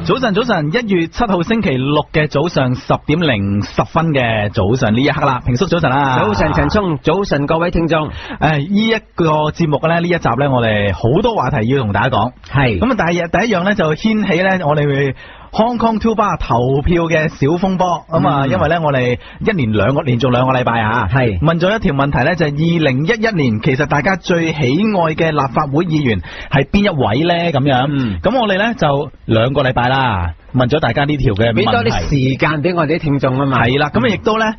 早晨，1月7號星期六嘅早上10:10嘅早上呢一刻啦，平叔早晨啦，早晨陳聰，早晨各位聽眾。呢一個節目咧，呢一集咧，我哋好多話題要同大家講。係咁啊，第一樣咧就掀起咧，我哋會Hong Kong Two Bar 投票嘅小風波。咁啊，因為咧我哋連續兩個禮拜啊，係問咗一條問題咧，就係2011年其實大家最喜愛嘅立法會議員係邊一位咧？咁樣，咁我哋咧就2個禮拜啦，問咗大家呢條嘅問題，俾多啲時間俾我哋啲聽眾啊嘛。係啦，咁啊亦都咧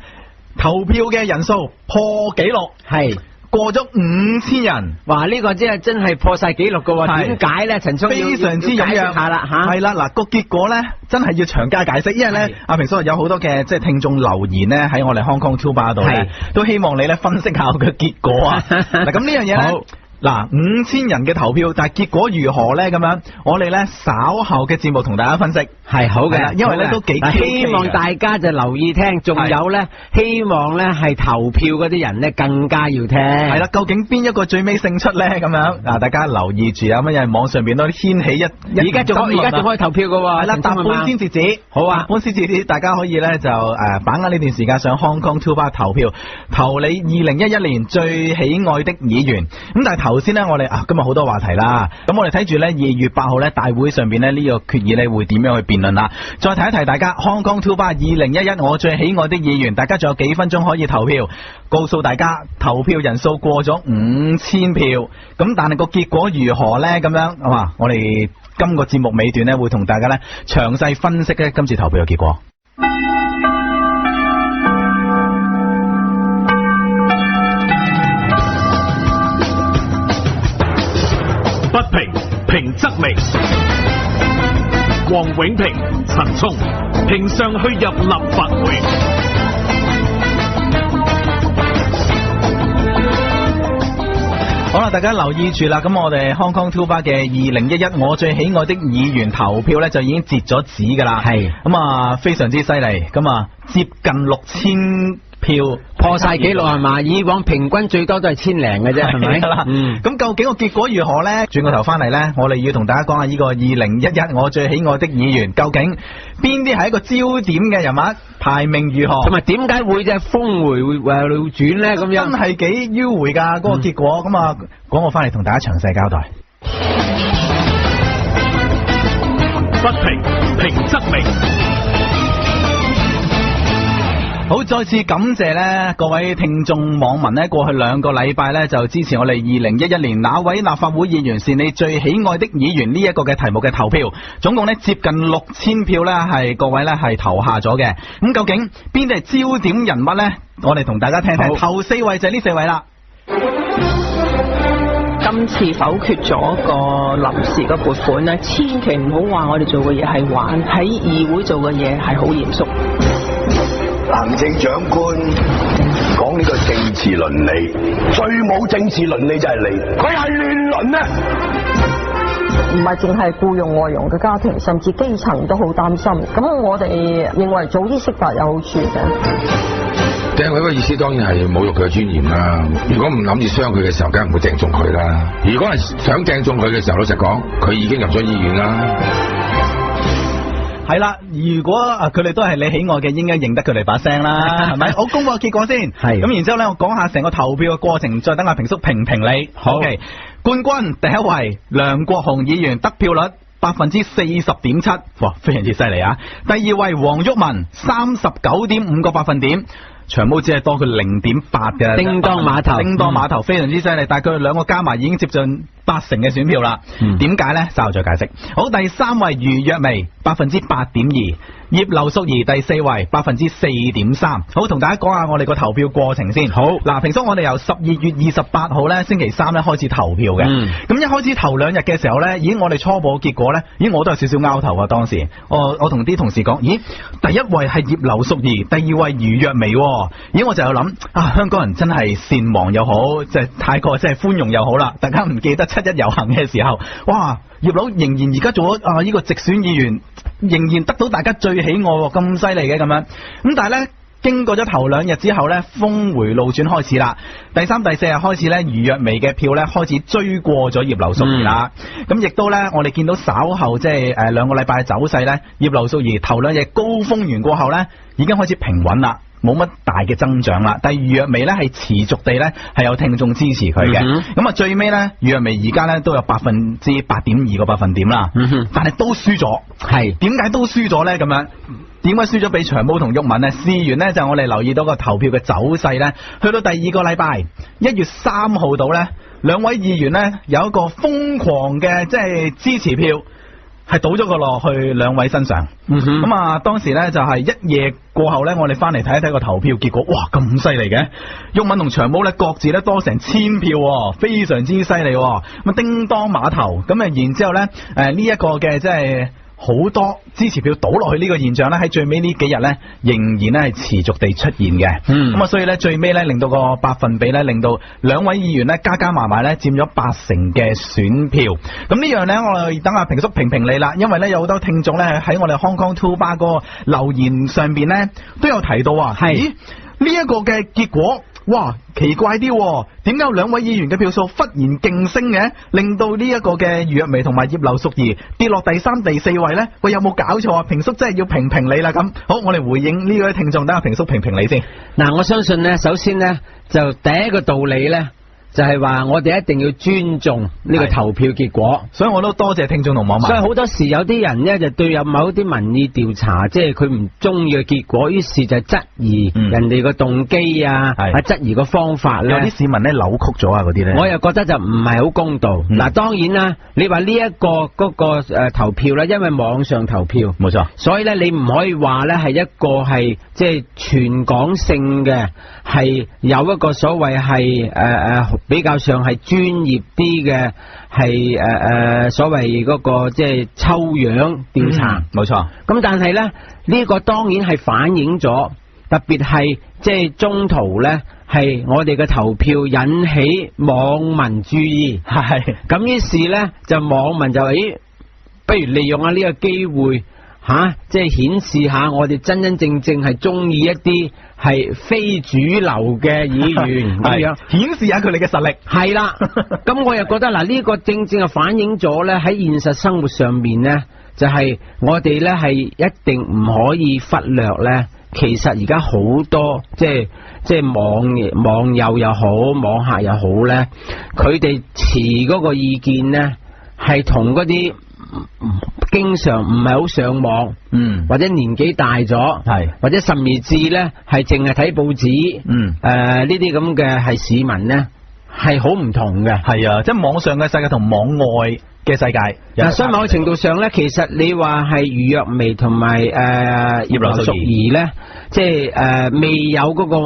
投票嘅人數破紀錄，係過咗5000人，哇！呢個真係破晒紀錄噶喎。點解咧？陳聰非常之踴躍下啦吓。係啦，嗱個結果咧真係要長加解釋，因為咧阿平叔有好多嘅即係聽眾留言咧喺我哋 Hong Kong Two Bar 度咧，都希望你咧分析下個結果啊。嗱咁呢樣嘢咧。嗱，5000人嘅投票，但係結果如何咧？咁樣，我哋咧稍後嘅節目同大家分析，係好嘅，因為咧都幾希望大家就留意聽，仲有咧希望咧係投票嗰啲人咧更加要聽。係啦，究竟邊一個最尾勝出咧？咁樣嗱，大家留意住啊！乜嘢網上邊都掀起而家仲可以投票噶喎。係啦，搭半先截止。好啊，半先截止，大家可以咧就把握呢段時間上 Hong Kong Two Bar 投票，投你2011年最喜愛的議員。咁但係頭先呢，我哋今日好多話題啦。咁我哋睇住呢2月8號呢，大會上邊呢個決議呢會點樣去辯論啦？再提一提大家 Hong Kong Two Bar 2011我最喜愛的議員，大家仲有幾分鐘可以投票。告訴大家投票人數過咗5000票，咁但係個結果如何呢？咁樣係嘛？我哋今個節目尾段呢會同大家呢詳細分析呢今次投票嘅結果。不平，平則鳴。黃永平、陳聰，平上去入立法會。好啦，大家留意住啦。咁我哋 Hong Kong Two Bar 嘅2011我最喜愛的議員投票呢，就已經截咗止噶啦。係咁啊，非常之犀利。咁啊，接近6000票，破晒紀錄係嘛？以往平均最多都係1000零嘅啫，係咪？咁究竟個結果如何呢？轉個頭翻嚟呢，我哋要同大家講下呢個2011我最喜愛的議員，究竟邊啲係一個焦點嘅人物，排名如何，同埋點解會隻峰回路轉呢？咁樣真係幾迂迴噶嗰個結果。咁啊，講我翻嚟同大家詳細交代。不平，平則鳴。好，再次感謝呢各位聽眾網民呢，過去2個禮拜呢就支持我哋2011年哪位立法會議員是你最喜愛的議員呢一個嘅題目嘅投票，總共呢接近6000票呢係各位呢係投下咗嘅。咁究竟邊啲係焦點人物呢？我哋同大家聽聽。頭4位就係呢4位啦。今次否決咗個臨時嘅撥款呢，千祈唔好話我哋做嘅嘢係玩，喺議會做嘅嘢係好嚴肅。行政長官講呢個政治倫理，最冇政治倫理就係你，佢係亂倫啊！唔係淨係僱用外傭嘅家庭，甚至基層都好擔心。咁我哋認為早啲釋法有好處嘅。掟佢個意思當然係侮辱佢嘅尊嚴啦。如果唔諗住傷佢嘅時候，梗係唔會掟中佢啦。如果係想掟中佢嘅時候，老實講，佢已經入咗醫院啦。係啦，如果佢哋都係你喜愛嘅，應該認得佢哋把聲啦，係咪？好，公布個結果先。係咁，然之後咧，我講下成個投票嘅過程，再等阿平叔評你。好嘅，冠軍第1位梁國雄議員得票率40.7%，哇，非常之犀利啊！第2位黃毓民39.5個百分點。長毛只係多佢0.8嘅。叮當碼頭非常之犀利，但係佢哋2個加埋已經接近80%嘅選票啦。點解呢？稍後再解釋。好，第3位余若薇8.2%，葉劉淑儀第4位4.3%。好，同大家講下我哋個投票過程先。好，嗱，平叔我哋由12月28號呢星期3咧開始投票嘅。咁一開始頭2日嘅時候呢，我哋初步結果呢，我都有少少拗頭啊。當時我同啲同事講，第1位係葉劉淑儀，第2位余若薇。我就有諗香港人真係善忘又好，即係太過即係寬容又好啦。大家唔記得7·1遊行嘅時候，哇！葉劉仍然而家做咗呢個直選議員，仍然得到大家最喜愛，咁犀利嘅咁樣。咁但係呢，經過咗頭2日之後呢，峰回路轉開始啦。第3、第4日開始呢，余若薇嘅票呢開始追過咗葉劉淑儀啦。咁亦都呢，我哋見到稍後即係2個禮拜嘅走勢呢，葉劉淑儀頭2日高峰完過後呢，已經開始平穩啦。冇乜大嘅增長啦，但係余若薇咧係持續地咧係有聽眾支持佢嘅，咁最尾咧余若薇而家咧都有8.2%個百分點啦，但係都輸咗，係點解都輸咗咧？咁樣點解輸咗俾長毛同毓民呢？事緣呢，就我哋留意到個投票嘅走勢咧，去到第2個禮拜1月3號度咧，2位議員呢有一個瘋狂嘅即係支持票。係倒咗個落去2位身上，咁啊當時呢就係一夜過後呢，我哋翻嚟睇一睇個投票結果，哇咁犀利嘅，毓民同長毛呢各自呢多成1000票，非常之犀利，咁啊叮當碼頭，咁啊然之後呢呢一個嘅即係。好多支持票倒落去呢個現象呢，喺最尾呢幾日呢，仍然呢係持續地出現嘅。咁啊，所以呢，最尾呢，令到個百分比呢，令到2位議員呢，加埋呢，佔咗80%嘅選票。咁呢樣呢，我哋等下平叔評你啦，因為呢，有好多聽眾呢，喺我哋 Hong Kong Two Bar 嗰個留言上邊呢，都有提到啊，咦呢一個嘅結果。哇，奇怪啲，點解有2位議員嘅票數忽然勁升嘅，令到呢一個嘅余若薇同埋葉劉淑儀跌落第3、第4位呢？喂，有冇搞錯啊？平叔真係要評你啦咁。好，我哋回應呢位聽眾，等下平叔評你先。嗱，我相信呢，首先呢，就第一個道理呢。就係話我哋一定要尊重呢個投票結果，所以我都多謝聽眾同網民。所以好多時有啲人呢，就對有某啲民意調查，即係佢唔中意嘅結果，於是就質疑人哋個動機啊，質疑個方法咧。有啲市民咧扭曲咗啊嗰啲咧，我又覺得就唔係好公道。嗱，當然啦，你話呢一個嗰個投票咧，因為網上投票，冇錯，所以咧你唔可以話咧係一個係即係全港性嘅，係有一個所謂係比較上係專業啲嘅，係所謂嗰個即係抽樣調查，冇錯。咁但係咧呢個當然係反映咗，特別係即係中途咧係我哋嘅投票引起網民注意，係咁於是咧就網民就不如利用下呢個機會即係顯示下我哋真真正正係中意一啲係非主流嘅議員咁樣，顯示下佢哋嘅實力。係啦，咁我又覺得嗱呢個正正係反映咗咧喺現實生活上面咧，就係我哋咧係一定唔可以忽略咧。其實而家好多即係網友又好，網客又好咧，佢哋持嗰個意見咧係同嗰啲經常唔係好上網，或者年紀大咗，或者甚至咧係淨係睇報紙，呢啲咁嘅係市民咧係好唔同嘅。係啊，即係網上嘅世界同網外嘅世界。嗱，所以某程度上咧，其實你話係余若薇同埋葉劉淑儀咧，即係未有嗰個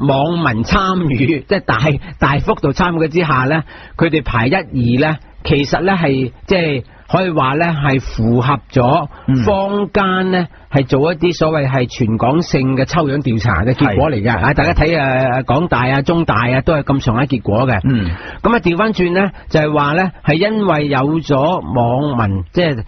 網民參與，即係大幅度參與之下咧，佢哋排1、2咧，其實咧係即係。可以話咧係符合咗坊間咧係做一啲所謂係全港性嘅抽樣調查嘅結果嚟嘅。大家睇港大啊、中大啊都係咁上下結果嘅。咁啊調翻轉咧就係話咧係因為有咗網民即係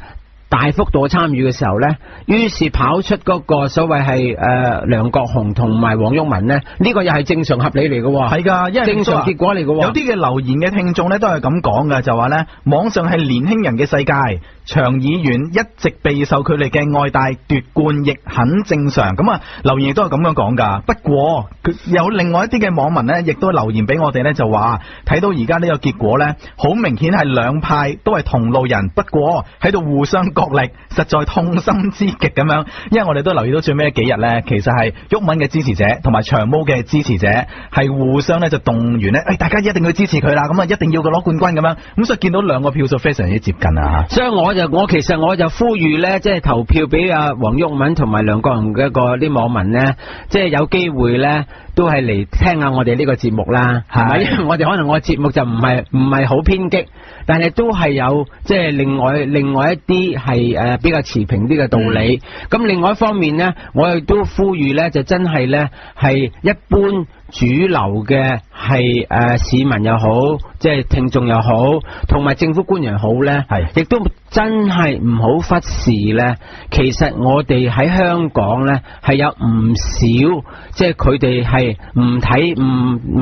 大幅度參與嘅時候咧，於是跑出嗰個所謂係梁國雄同埋黃毓民咧，呢個又係正常合理嚟嘅。係噶，因為正常結果嚟嘅。有啲嘅留言嘅聽眾咧都係咁講嘅，就話咧網上係年輕人嘅世界，長議員一直備受佢哋嘅愛戴，奪冠亦很正常。咁啊留言亦都係咁樣講噶。不過有另外一啲嘅網民咧，亦都留言俾我哋咧，就話睇到而家呢個結果咧，好明顯係兩派都係同路人，不過喺度互相角力，實在痛心之極咁樣。因為我哋都留意到最尾幾日呢，其實係毓民嘅支持者同埋長毛嘅支持者係互相呢就動員呢，大家一定要支持佢啦，咁啊一定要佢攞冠軍咁樣。咁所以見到兩個票數非常之接近啊。所以我其實呼籲呢，即係投票俾阿黃毓民同埋梁國雄嘅啲網民呢，即係有機會呢都係嚟聽下我哋呢個節目啦，係咪？因為我哋可能我節目就唔係好偏激，但係都係有即係另外一啲係比較持平啲嘅道理。咁另外一方面呢，我亦都呼籲呢，就真係呢係一般主流嘅係市民又好，即係聽眾又好，同埋政府官員又好咧，亦都真係唔好忽視咧。其實我哋喺香港咧係有唔少，即係佢哋係唔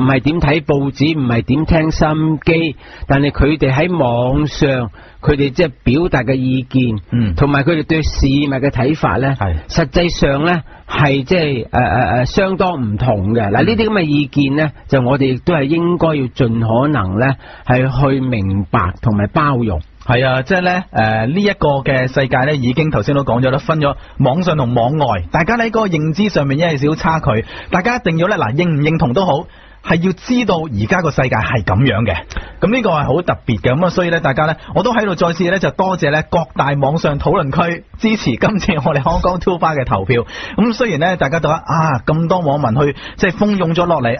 係點睇報紙，唔係點聽收音機，但係佢哋喺網上。佢哋即係表達嘅意見，同埋佢哋對事物嘅睇法咧，實際上咧係即係相當唔同嘅。嗱，呢啲咁嘅意見咧，就我哋亦都係應該要盡可能咧係去明白同埋包容。係啊，即係咧呢一個嘅世界咧，已經頭先都講咗啦，分咗網上同網外，大家喺嗰個認知上面有少少差距，大家一定要咧認唔認同都好。係要知道而家個世界係咁樣嘅，咁呢個係好特別嘅，咁啊所以咧大家咧，我都喺度再次咧就多謝咧各大網上討論區支持今次我哋香港 Two Bar 嘅投票。咁雖然咧大家覺得咁多網民去即係蜂擁咗落嚟，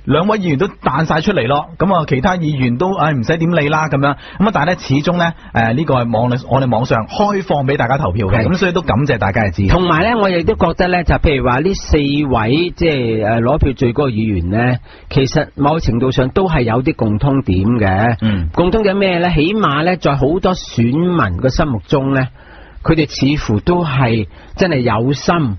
兩位議員都彈晒出嚟咯，咁啊其他議員都唔使點理啦咁樣，咁啊但係咧始終咧呢個係我哋網上開放俾大家投票嘅，咁所以都感謝大家嘅支持。同埋咧，我亦都覺得咧，就譬如話呢4位即係攞票最高嘅議員咧，其實某程度上都係有啲共通點嘅。共通點咩咧？起碼咧，在好多選民嘅心目中咧，佢哋似乎都係真係有心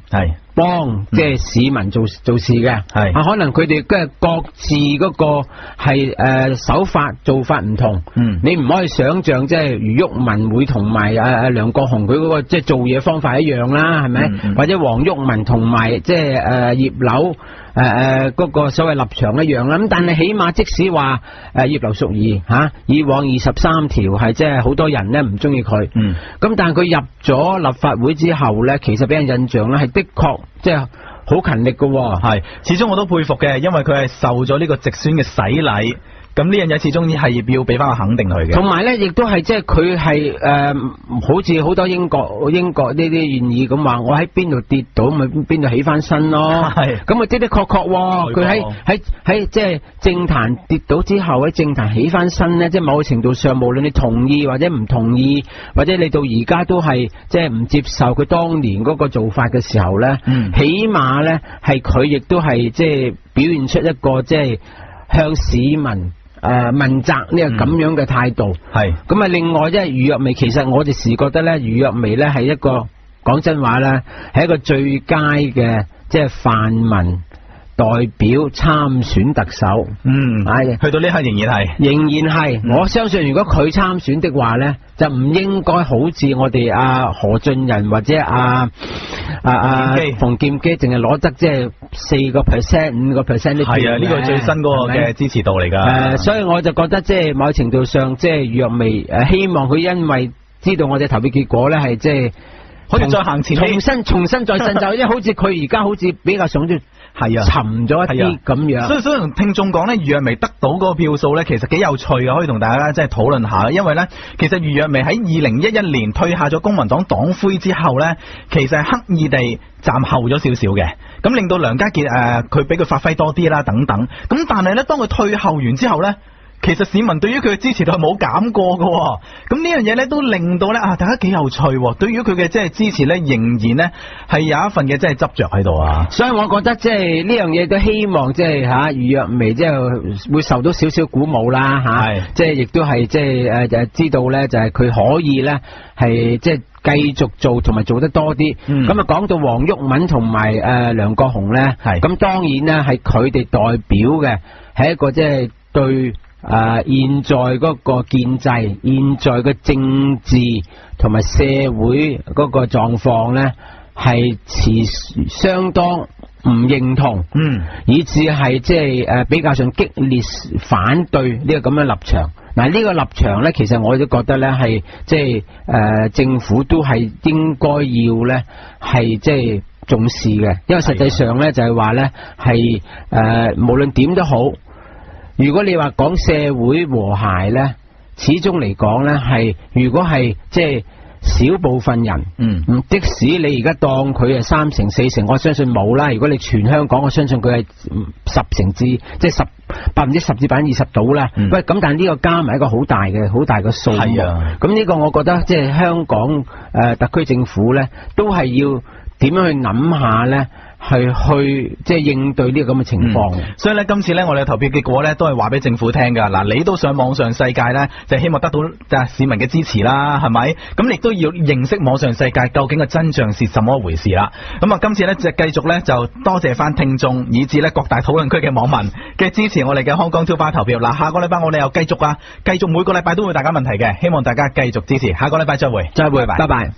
幫即係市民做事嘅。可能佢哋各自嗰個係手法做法唔同。你唔可以想象即係余旭文會同埋梁國雄佢嗰個即係做嘢方法一樣啦，係咪？或者黃旭文同埋即係葉劉嗰個所謂立場一樣啦。咁但係起碼即使話葉劉淑儀以往23條係即係好多人咧唔中意佢。咁但係佢入咗立法會之後咧，其實俾人印象咧係的確即係好勤力嘅。係，始終我都佩服嘅，因為佢係受咗呢個直選嘅洗禮。咁呢樣嘢始終係要俾翻個肯定佢嘅。同埋咧，亦都係即係佢係好似好多英國呢啲願意咁話，我喺邊度跌倒咪邊度起翻身咯。係。咁啊的的確確，佢喺即係政壇跌倒之後喺政壇起翻身咧，即係某個程度上，無論你同意或者唔同意，或者你到而家都係即係唔接受佢當年嗰個做法嘅時候咧，起碼咧係佢亦都係即係表現出一個即係向市民問責呢個咁樣嘅態度。係咁啊！另外即係余若薇，其實我哋時覺得咧，余若薇咧係一個講真話咧，係一個最佳嘅即係泛民代表參選特首。去到呢刻仍然係。我相信如果佢參選的話咧，就唔應該好似我哋何俊仁或者馮檢基淨係攞得即係4%、5%呢？係啊，呢個最新嗰個嘅支持度嚟㗎。所以我就覺得即係某程度上，即係余若薇希望佢因為知道我哋投票結果咧，係即係可以再行前，重新再振作，因為好似佢而家好似比較想沉咗一啲咁樣。所以同聽眾講咧，余若薇得到嗰個票數咧，其實幾有趣嘅，可以同大家即係討論下。因為咧，其實余若薇喺2011年退下咗公民黨黨魁之後咧，其實係刻意地站後咗少少嘅，咁令到梁家傑佢俾佢發揮多啲啦等等。咁但係咧，當佢退後完之後咧，其實市民對於佢嘅支持度係冇減過嘅。咁呢樣嘢咧都令到咧大家幾有趣。對於佢嘅即係支持咧，仍然咧係有一份嘅即係執着喺度啊。所以我覺得即係呢樣嘢都希望即係余若薇即係會受到少少鼓舞啦即係亦都係即係知道咧就係佢可以咧係即係繼續做同埋做得多啲。咁講到黃毓民同埋梁國雄咧，咁當然咧係佢哋代表嘅係一個即係對現在嗰個建制、現在嘅政治同埋社會嗰個狀況咧，係持相當唔認同，以至係即係比較上激烈反對呢個咁嘅立場。嗱，呢個立場咧，其實我都覺得咧係即係政府都係應該要咧係即係重視嘅，因為實際上咧就係話咧係無論點都好。如果你話講社會和諧咧，始終嚟講咧係，如果係即係少部分人，即使你而家當佢係3成4成，我相信冇啦。如果你全香港，我相信佢係10成至即係10%至20%到啦。喂，咁但係呢個加埋一個好大嘅數目。咁呢個我覺得即係香港特區政府咧，都係要點樣去諗下咧？係去即係應對呢個咁嘅情況。所以咧，今次咧，我哋嘅投票結果咧，都係話俾政府聽噶。嗱，你都上網上世界咧，就希望得到市民嘅支持啦，係咪？咁亦都要認識網上世界究竟嘅真相是什麼回事啦。咁啊，今次咧就繼續咧就多謝翻聽眾，以至咧各大討論區嘅網民嘅支持我哋嘅 Hong Kong 2 Bar 投票。嗱，下個禮拜我哋又繼續每個禮拜都會大家問題嘅，希望大家繼續支持。下個禮拜再會，拜拜。